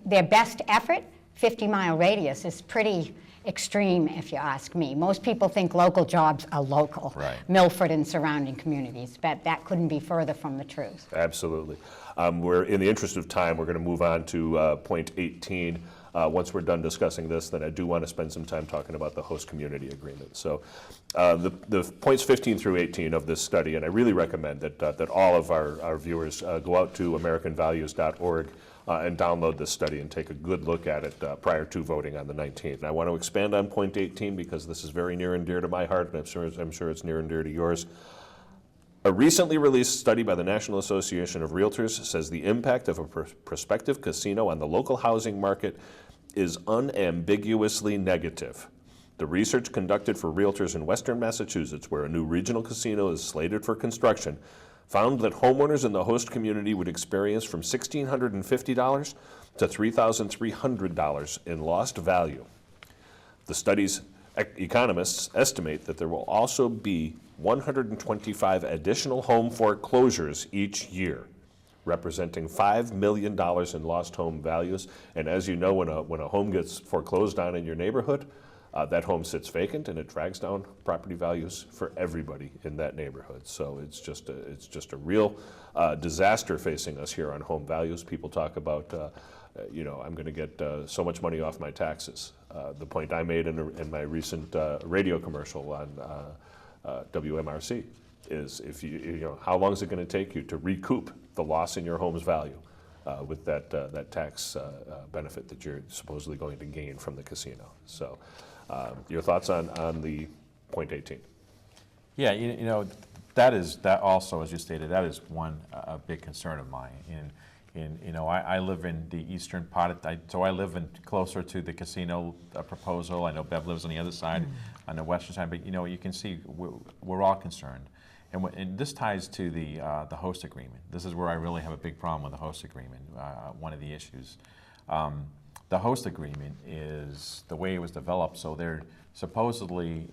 their best effort, 50-mile radius is pretty extreme, if you ask me. Most people think local jobs are local, Right. Milford and surrounding communities, but that couldn't be further from the truth. Absolutely. We're, in the interest of time, we're going to move on to point 18. Once we're done discussing this, then I do want to spend some time talking about the host community agreement. So the points 15 through 18 of this study, and I really recommend that all of our viewers go out to AmericanValues.org and download this study and take a good look at it prior to voting on the 19th. And I want to expand on point 18 because this is very near and dear to my heart, and I'm sure it's near and dear to yours. A recently released study by the National Association of Realtors says the impact of a prospective casino on the local housing market is unambiguously negative. The research conducted for realtors in Western Massachusetts, where a new regional casino is slated for construction, found that homeowners in the host community would experience from $1,650 to $3,300 in lost value. The study's economists estimate that there will also be 125 additional home foreclosures each year, representing $5 million in lost home values. And as you know, when a home gets foreclosed on in your neighborhood, that home sits vacant and it drags down property values for everybody in that neighborhood. So it's just a real disaster facing us here on home values. People talk about, I'm going to get so much money off my taxes. The point I made in my recent radio commercial on WMRC is if how long is it going to take you to recoup the loss in your home's value with that tax benefit that you're supposedly going to gain from the casino. So your thoughts on the point 18? Yeah, that also, as you stated, that is a big concern of mine. I live in the eastern part, so I live closer to the casino proposal. I know Bev lives on the other side, on the western side, but you can see we're all concerned. And this ties to the host agreement. This is where I really have a big problem with the host agreement, one of the issues. The host agreement is the way it was developed, so they're supposedly,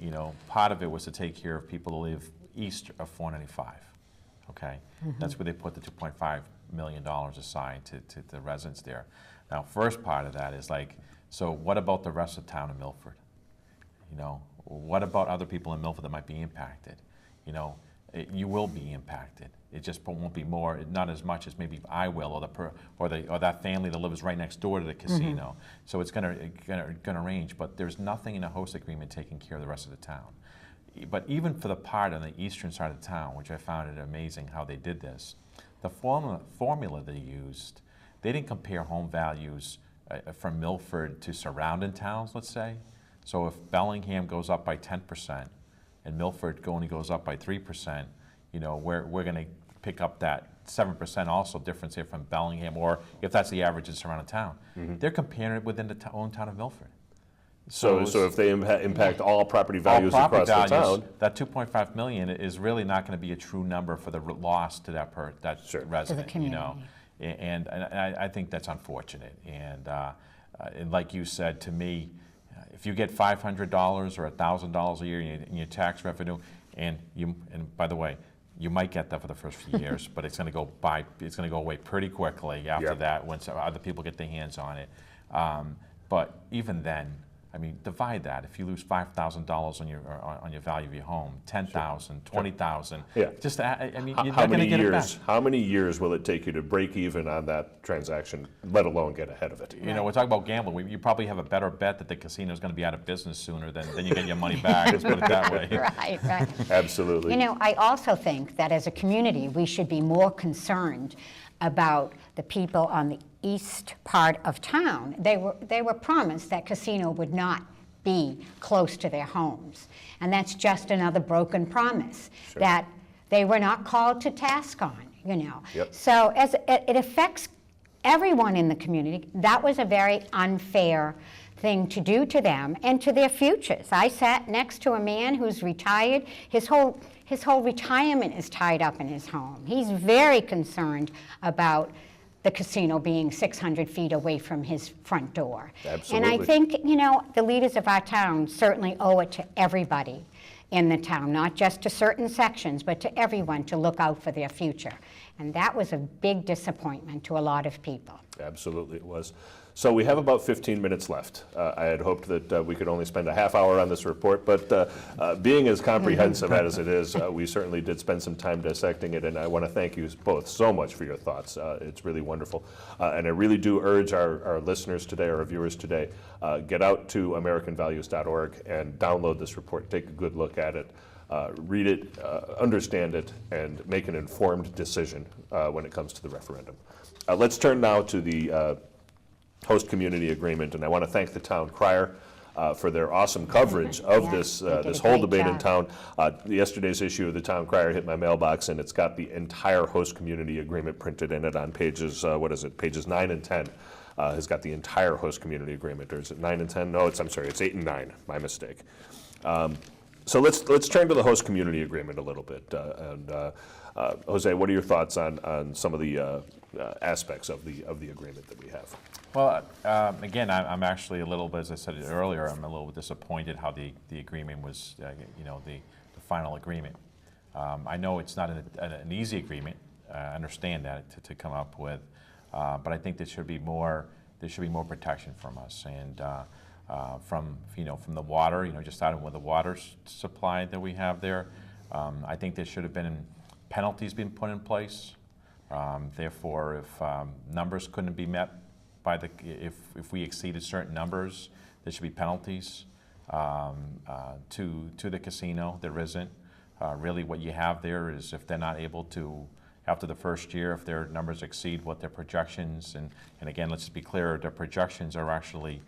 part of it was to take care of people who live east of 495, okay? That's where they put the $2.5 million aside to the residents there. Now, first part of that is so what about the rest of town of Milford? What about other people in Milford that might be impacted? You will be impacted. It just won't be not as much as maybe I will, or that family that lives right next door to the casino. So it's gonna range. But there's nothing in a host agreement taking care of the rest of the town. But even for the part on the eastern side of the town, which I found it amazing how they did this, the formula they used, they didn't compare home values from Milford to surrounding towns, let's say. So if Bellingham goes up by 10% and Milford only goes up by 3%, we're going to pick up that 7% also difference here from Bellingham, or if that's the average in surrounding town. They're comparing it within the own town of Milford. So if they impact all property values across the town, that 2.5 million is really not going to be a true number for the loss to that resident. To the community. And I think that's unfortunate. And like you said to me, if you get $500 or $1,000 a year in your tax revenue, and by the way, you might get that for the first few years, but it's going to go away pretty quickly after that once other people get their hands on it. But even then, divide that. If you lose $5,000 on your value of your home, $10,000, $20,000. Yeah. Just you're how not going to many get it back. years? How many years will it take you to break even on that transaction, let alone get ahead of it? We're talking about gambling. You probably have a better bet that the casino is going to be out of business sooner than you get your money back. Let's put it that way. Right. Absolutely. I also think that as a community, we should be more concerned about the people on the east part of town. They were promised that casino would not be close to their homes. And that's just another broken promise that they were not called to task on. you know. Yep. So as it affects everyone in the community, that was a very unfair thing to do to them and to their futures. I sat next to a man who's retired. His whole retirement is tied up in his home. He's very concerned about the casino being 600 feet away from his front door. Absolutely. And I think, you know, the leaders of our town certainly owe it to everybody in the town, not just to certain sections, but to everyone to look out for their future. And that was a big disappointment to a lot of people. Absolutely, it was. So we have about 15 minutes left. I had hoped that we could only spend a half hour on this report, but being as comprehensive as it is, we certainly did spend some time dissecting it, and I want to thank you both so much for your thoughts. It's really wonderful. And I really do urge our listeners today, our viewers today, get out to AmericanValues.org and download this report. Take a good look at it. Read it, understand it, and make an informed decision when it comes to the referendum. Let's turn now to the host community agreement, and I want to thank the town crier for their awesome coverage of Yeah, this they did a this whole great debate in job. town. Yesterday's issue of the town crier hit my mailbox, and it's got the entire host community agreement printed in it on pages, pages 9 and 10. Has got the entire host community agreement, or is it 9 and 10? No, I'm sorry, it's 8 and 9, my mistake. So let's turn to the host community agreement a little bit. Jose, what are your thoughts on some of the aspects of the agreement that we have? Well, again, I'm actually a little bit, as I said earlier, I'm a little bit disappointed how the agreement was, the final agreement. I know it's not an easy agreement. I understand that to come up with, but I think there should be more protection from us, and from the water. Just starting with the water supply that we have there. I think there should have been penalties being put in place. Therefore, if numbers couldn't be met by if we exceeded certain numbers, there should be penalties to the casino. There isn't. Really, what you have there is if they're not able to, after the first year, if their numbers exceed what their projections, and again, let's just be clear, their projections are actually,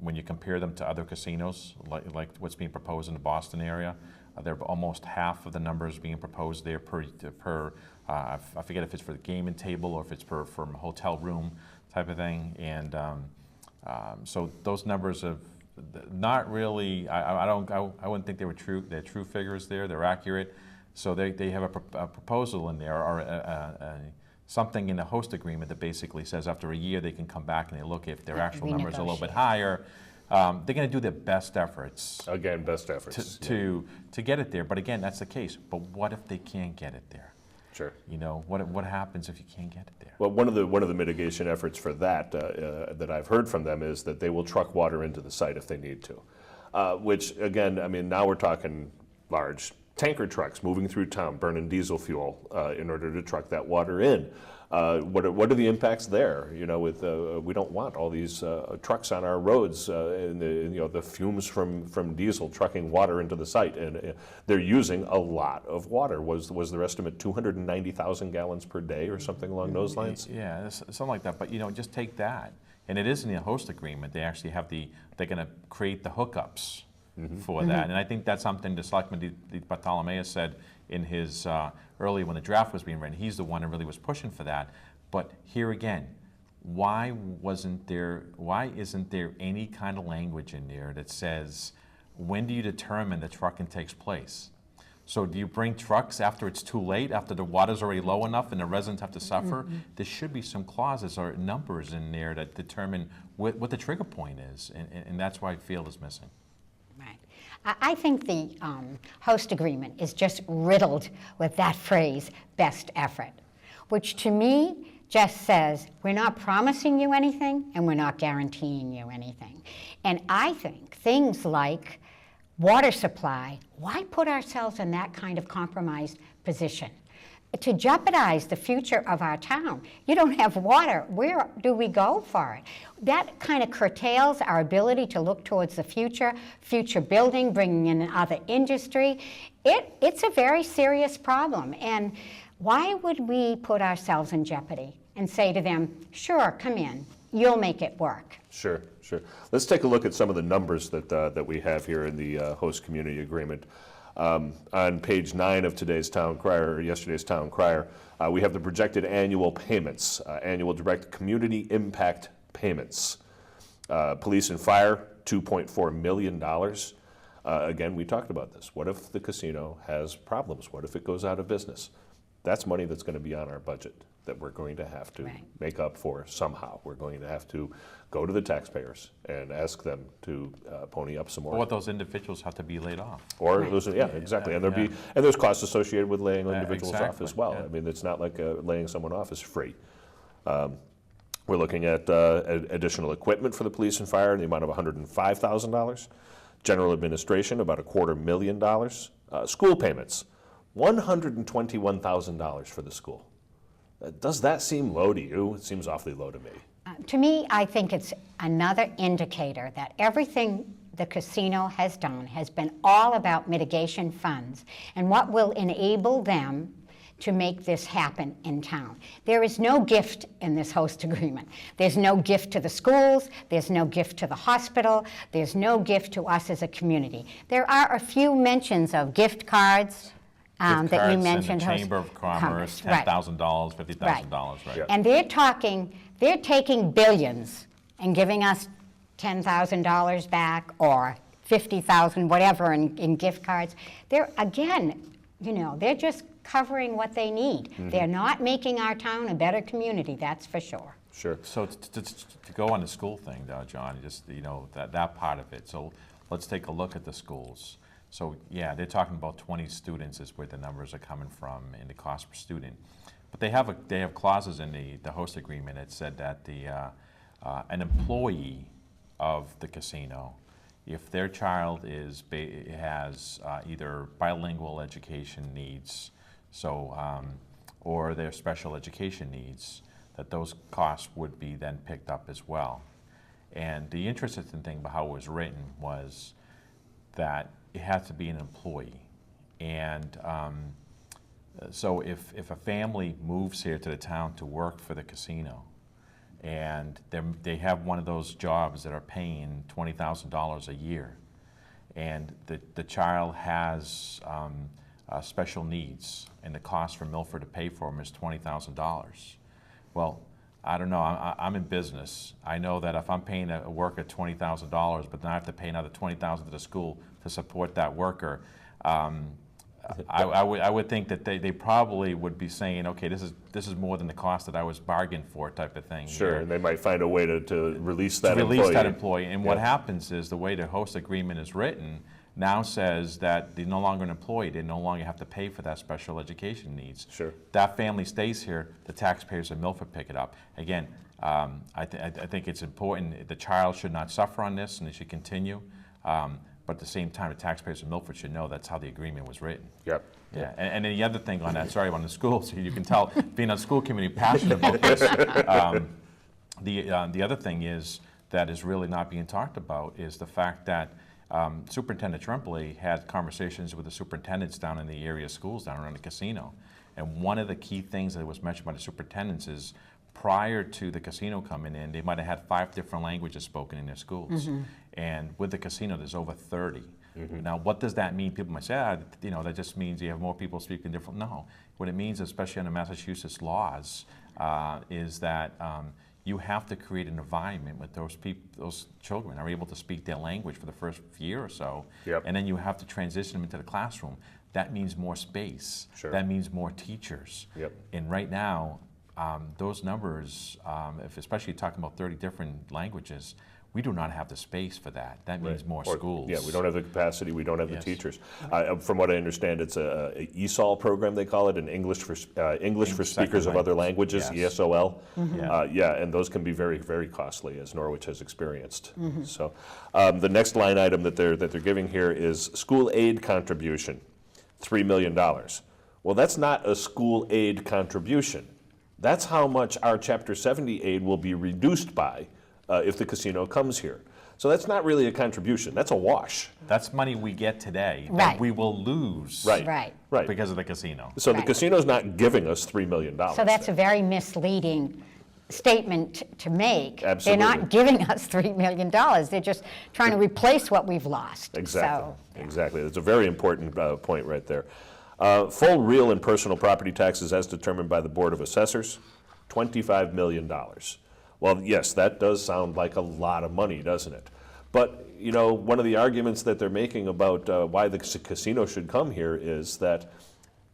when you compare them to other casinos, like what's being proposed in the Boston area, they're almost half of the numbers being proposed there per I forget if it's for the gaming table or if it's per hotel room type of thing, and so those numbers have not really. I wouldn't think they were true. They're true figures there. They're accurate. So they have a proposal in there, or something in the host agreement that basically says after a year they can come back and they look if their actual numbers are a little bit higher. They're going to do their best efforts. Again, best efforts to get it there. But again, that's the case. But what if they can't get it there? Sure. What happens if you can't get it there? Well, one of the mitigation efforts for that that I've heard from them is that they will truck water into the site if they need to. Which again, I mean, now we're talking large tanker trucks moving through town, burning diesel fuel in order to truck that water in. What are the impacts there? We don't want all these trucks on our roads, and the fumes from diesel trucking water into the site, and they're using a lot of water. Was their estimate 290,000 gallons per day or something along those lines? Yeah, something like that. But just take that, and it is in the host agreement. They actually have they're going to create the hookups for that, and I think that's something the Selectman Bartolomeo said in his early when the draft was being written. He's the one who really was pushing for that. But here again, why isn't there any kind of language in there that says when do you determine the trucking takes place? So do you bring trucks after it's too late, after the water's already low enough and the residents have to suffer? There should be some clauses or numbers in there that determine what the trigger point is, and that's why I feel is missing. Right. I think the host agreement is just riddled with that phrase, best effort, which to me just says we're not promising you anything and we're not guaranteeing you anything. And I think things like water supply, why put ourselves in that kind of compromised position? To jeopardize the future of our town. You don't have water, where do we go for it? That kind of curtails our ability to look towards the future building, bringing in other industry. It's a very serious problem, and why would we put ourselves in jeopardy and say to them, sure, come in, you'll make it work? Sure. Let's take a look at some of the numbers that we have here in the host community agreement. On page 9 of today's Town Crier, or yesterday's Town Crier, we have the projected annual payments, annual direct community impact payments. Police and fire, $2.4 million. Again, we talked about this. What if the casino has problems? What if it goes out of business? That's money that's going to be on our budget that we're going to have to make up for somehow. We're going to have to go to the taxpayers and ask them to pony up some more. Or those individuals have to be laid off. Or those, yeah, exactly. And there's costs associated with laying individuals off as well. Yeah. I mean, it's not like laying someone off is free. We're looking at additional equipment for the police and fire in the amount of $105,000. General administration, about $250,000. School payments, $121,000 for the school. Does that seem low to you? It seems awfully low to me. To me, I think it's another indicator that everything the casino has done has been all about mitigation funds and what will enable them to make this happen in town. There is no gift in this host agreement. There's no gift to the schools, there's no gift to the hospital, there's no gift to us as a community. There are a few mentions of gift cards that you mentioned. The Chamber of Commerce, $10,000, $50,000, right? Yeah. And they're taking billions and giving us $10,000 back or $50,000, whatever, in gift cards. They're, again, they're just covering what they need. Mm-hmm. They're not making our town a better community, that's for sure. Sure. So to go on the school thing, though, John, just, that part of it. So let's take a look at the schools. So yeah, they're talking about 20 students is where the numbers are coming from in the cost per student. But they have clauses in the host agreement that said that an employee of the casino, if their child has either bilingual education needs, or their special education needs, that those costs would be then picked up as well. And the interesting thing about how it was written was that it has to be an employee. And so if a family moves here to the town to work for the casino, and they have one of those jobs that are paying $20,000 a year, and the child has special needs, and the cost for Milford to pay for them is $20,000. Well, I don't know, I'm in business. I know that if I'm paying a worker $20,000, but then I have to pay another $20,000 to the school to support that worker, I would think that they probably would be saying, okay, this is more than the cost that I was bargained for, type of thing. Sure, and they might find a way to release that employee. Release that employee, and what happens is the way the host agreement is written now says that they're no longer an employee, they no longer have to pay for that special education needs. Sure. That family stays here, the taxpayers of Milford pick it up. Again, I think it's important, the child should not suffer on this and they should continue. But at the same time, the taxpayers of Milford should know that's how the agreement was written. Yep. Yeah, and then the other thing on that, sorry, on the schools, so you can tell, being on the school committee, passionate about this. The other thing is that is really not being talked about is the fact that Superintendent Tremblay had conversations with the superintendents down in the area schools down around the casino. And one of the key things that was mentioned by the superintendents is prior to the casino coming in, they might have had 5 different languages spoken in their schools. Mm-hmm. And with the casino, there's over 30. Mm-hmm. Now, what does that mean? People might say, that just means you have more people speaking different. No. What it means, especially under Massachusetts laws, is that you have to create an environment with those children are able to speak their language for the first year or so. Yep. And then you have to transition them into the classroom. That means more space. Sure. That means more teachers. Yep. And right now, those numbers, especially talking about 30 different languages, we do not have the space for that. That means more schools. Yeah, we don't have the capacity, we don't have the teachers. From what I understand, it's a ESOL program, they call it, an English for speakers of other languages, ESOL. Mm-hmm. And those can be very, very costly, as Norwich has experienced. Mm-hmm. So the next line item that they're giving here is school aid contribution, $3 million. Well, that's not a school aid contribution. That's how much our Chapter 70 aid will be reduced by if the casino comes here. So that's not really a contribution, that's a wash. That's money we get today that we will lose because of the casino. So the casino's not giving us $3 million. So that's a very misleading statement to make. Absolutely. They're not giving us $3 million. They're just trying to replace what we've lost. Exactly. So, yeah. Exactly. That's a very important point right there. Full real and personal property taxes as determined by the Board of Assessors, $25 million. Well, yes, that does sound like a lot of money, doesn't it? But, you know, one of the arguments that they're making about why the casino should come here is that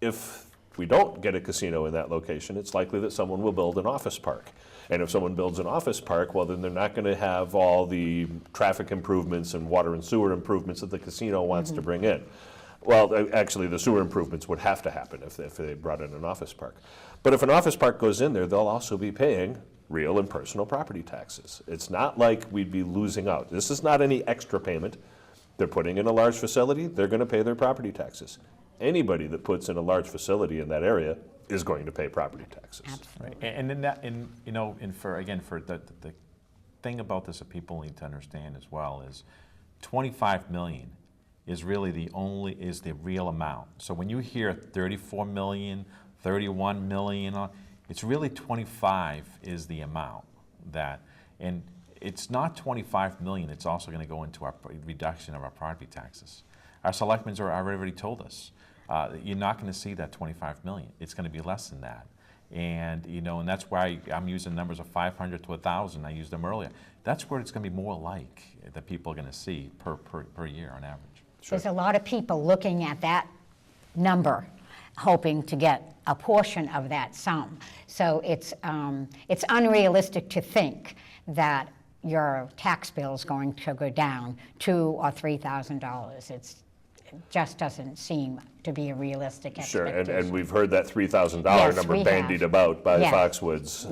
if we don't get a casino in that location, it's likely that someone will build an office park. And if someone builds an office park, well, then they're not going to have all the traffic improvements and water and sewer improvements that the casino wants to bring in. Well, actually, the sewer improvements would have to happen if they brought in an office park. But if an office park goes in there, they'll also be paying real and personal property taxes. It's not like we'd be losing out. This is not any extra payment. They're putting in a large facility, they're going to pay their property taxes. Anybody that puts in a large facility in that area is going to pay property taxes. Absolutely. Right. And in that, you know, and for the thing about this that people need to understand as well is 25 million is really is the real amount. So when you hear 34 million, 31 million, it's really 25 is the amount that, and it's not 25 million, it's also going to go into our reduction of our property taxes. Our selectmen are already told us, you're not going to see that 25 million. It's going to be less than that. And, you know, and that's why I'm using numbers of 500 to 1,000. I used them earlier. That's where it's going to be more like that people are going to see per year on average. There's a lot of people looking at that number, hoping to get a portion of that sum. So it's unrealistic to think that your tax bill is going to go down $2,000 or $3,000. It just doesn't seem to be a realistic Sure, expectation. and we've heard that $3,000 Yes, number we bandied have. about by Yes. Foxwoods.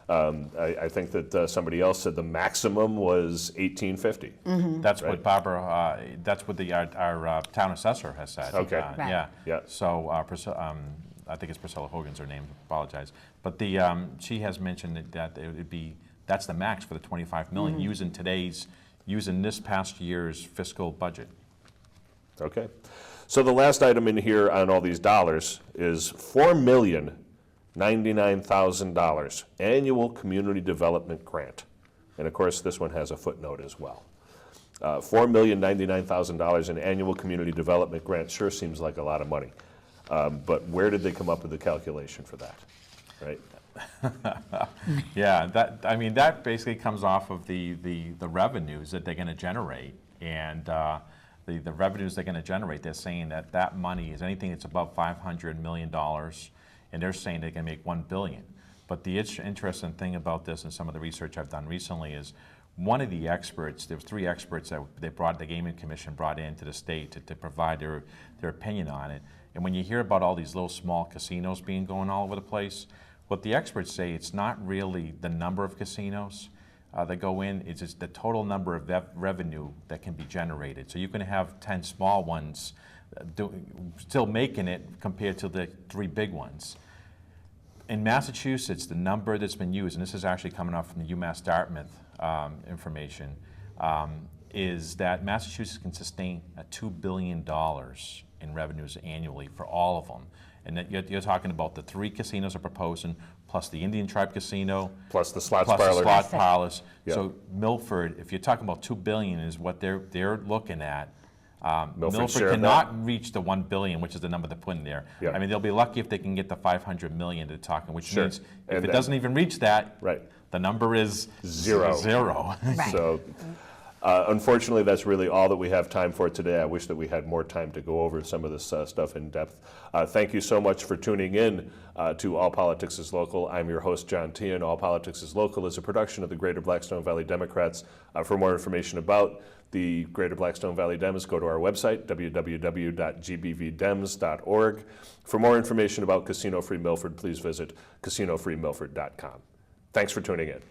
I think that somebody else said the maximum was $1,850. That's Right. what Barbara, that's what our town assessor has said. Okay. Right. Yeah. Yeah. So I think it's Priscilla Hogan's her name, apologize. But she has mentioned that it would be, that's the max for the 25 million using this past year's fiscal budget. Okay. So the last item in here on all these dollars is $4,099,000 annual community development grant. And of course, this one has a footnote as well. $4,099,000 in annual community development grant sure seems like a lot of money. But where did they come up with the calculation for that, right? Yeah, that basically comes off of the revenues that they're going to generate, and the revenues they're going to generate. They're saying that money is anything that's above $500 million, and they're saying they're going to make $1 billion. But the interesting thing about this, and some of the research I've done recently, is one of the experts. There was 3 experts that the Gaming Commission brought into the state to provide their opinion on it. And when you hear about all these little small casinos going all over the place, what the experts say, it's not really the number of casinos that go in, it's just the total number of revenue that can be generated. So you can have 10 small ones still making it compared to the 3 big ones. In Massachusetts, the number that's been used, and this is actually coming off from the UMass Dartmouth information, is that Massachusetts can sustain $2 billion in revenues annually for all of them. And that you're talking about the 3 casinos are proposing, plus the Indian Tribe Casino, Plus the slots plus parlor. the slot parlors. Yeah. So Milford, if you're talking about $2 billion, is what they're looking at. Milford's share Milford of cannot reach the $1 billion, which is the number they put in there. Yeah. I mean, they'll be lucky if they can get the $500 million they're talking, which Sure. means And if it then- doesn't even reach that, Right. the number is Zero. Zero. Right. So unfortunately, that's really all that we have time for today. I wish that we had more time to go over some of this stuff in depth. Thank you so much for tuning in to All Politics is Local. I'm your host, John Tehan. All Politics is Local is a production of the Greater Blackstone Valley Democrats. For more information about the Greater Blackstone Valley Dems, go to our website, www.gbvdems.org. For more information about Casino Free Milford, please visit casinofreemilford.com. Thanks for tuning in.